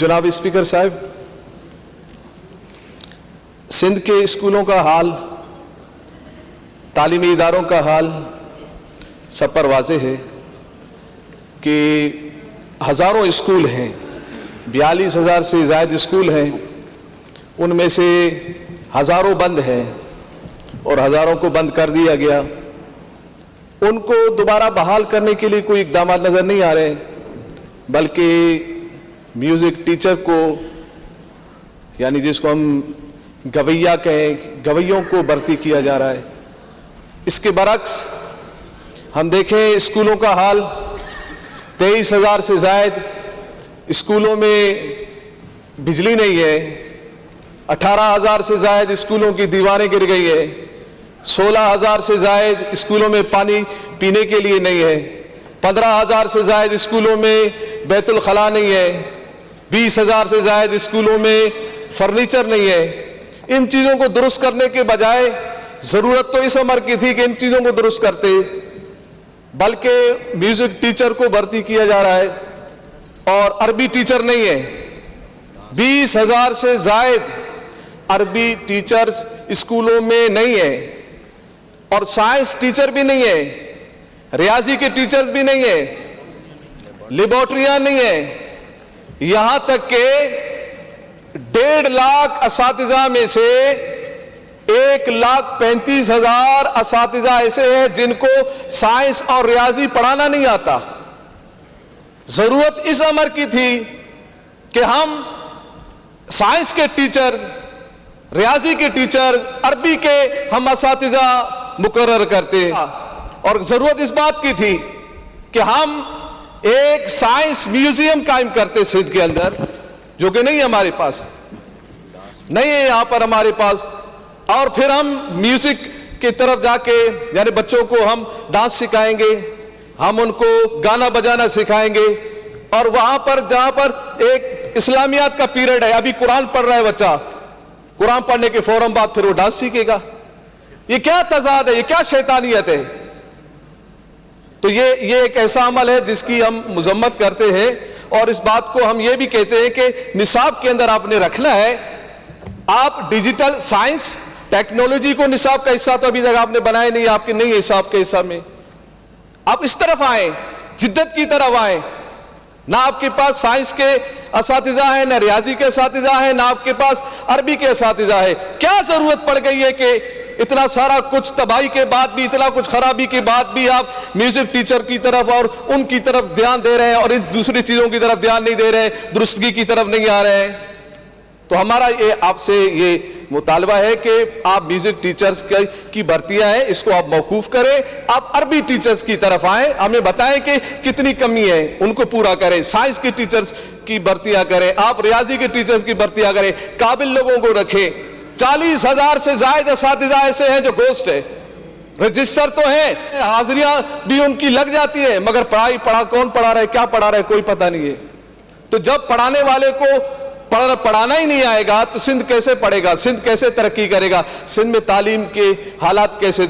जनाब स्पीकर साहब, सिंध के स्कूलों का हाल, तालीमी इदारों का हाल सब पर वाज़ेह है कि हज़ारों स्कूल हैं, 42,000 से ज़ायद स्कूल हैं, उनमें से हज़ारों बंद हैं और हज़ारों को बंद कर दिया गया। उनको दोबारा बहाल करने के लिए कोई इक़दाम नज़र नहीं आ रहे, बल्कि म्यूज़िक टीचर को, यानी जिसको हम गवैया कहें, गवैयों को भर्ती किया जा रहा है। इसके बरक्स हम देखें स्कूलों का हाल, 23,000 से ज़ायद स्कूलों में बिजली नहीं है, 18,000 से ज़ायद स्कूलों की दीवारें गिर गई है, 16,000 से ज़ायद स्कूलों में पानी पीने के लिए नहीं है, 15,000 से ज़ायद स्कूलों में बैतुल खला नहीं है, 20,000 से ज़ायद स्कूलों में फर्नीचर नहीं है। इन चीज़ों को दुरुस्त करने के बजाय ज़रूरत तो इस उम्र की थी कि इन चीज़ों को दुरुस्त करते, बल्कि म्यूज़िक टीचर को भर्ती किया जा रहा है और अरबी टीचर नहीं है। 20,000 से ज़ायद अरबी टीचर्स स्कूलों में नहीं है और साइंस टीचर भी नहीं है, रियाजी के टीचर्स भी नहीं है, लेबोरेटरियां नहीं है। यहां तक के 1.5 लाख असातिज़ा में से 1,35,000 असातिज़ा ऐसे हैं जिनको साइंस और रियाजी पढ़ाना नहीं आता। जरूरत इस अमर की थी कि हम साइंस के टीचर, रियाजी के टीचर, अरबी के हम असातिज़ा मुकर्रर करते, और जरूरत इस बात की थी कि हम एक साइंस म्यूजियम कायम करते सिंध के अंदर, जो कि नहीं हमारे पास, नहीं है यहां पर हमारे पास। और फिर हम म्यूजिक की तरफ जाके, यानी बच्चों को हम डांस सिखाएंगे, हम उनको गाना बजाना सिखाएंगे, और वहां पर जहां पर एक इस्लामियात का पीरियड है, अभी कुरान पढ़ रहा है बच्चा, कुरान पढ़ने के फौरन बाद फिर वो डांस सीखेगा। ये क्या तजाद है, ये क्या शैतानियत है? तो ये एक ऐसा अमल है जिसकी हम मजम्मत करते हैं, और इस बात को हम ये भी कहते हैं कि निसाब के अंदर आपने रखना है। आप डिजिटल साइंस टेक्नोलॉजी को निसाब का हिस्सा तो अभी तक आपने बनाया नहीं, आपके नहीं है हिसाब के हिस्सा में। आप इस तरफ आए, जिद्दत की तरफ आए। ना आपके पास साइंस के असातिज़ा है, ना रियाजी के असातिज़ा है, ना आपके पास अरबी के असातिज़ा है। क्या जरूरत पड़ गई है कि इतना सारा कुछ तबाही के बाद भी, इतना कुछ खराबी के बाद भी आप म्यूजिक टीचर की तरफ और उनकी तरफ ध्यान दे रहे हैं और इन दूसरी चीजों की तरफ ध्यान नहीं दे रहे हैं, दुरुस्तगी की तरफ नहीं आ रहे हैं? तो हमारा ये आपसे ये मुतालबा है कि आप म्यूजिक टीचर्स की भर्तियां हैं, इसको आप मौकूफ करें, आप अरबी टीचर्स की तरफ आएं, हमें बताएं कि कितनी कमी है, उनको पूरा करें। साइंस के टीचर्स की भर्तियां करें, आप रियाजी के टीचर्स की भर्तियां करें, काबिल लोगों को रखें। 40,000 से ज्यादा असातिज़ा ऐसे हैं जो गोस्ट है, रजिस्टर तो है, हाजिरियां भी उनकी लग जाती है, मगर कौन पढ़ा रहा है, क्या पढ़ा रहा है, कोई पता नहीं है। तो जब पढ़ाने वाले को पढ़ाना ही नहीं आएगा तो सिंध कैसे पढ़ेगा, सिंध कैसे तरक्की करेगा, सिंध में तालीम के हालात कैसे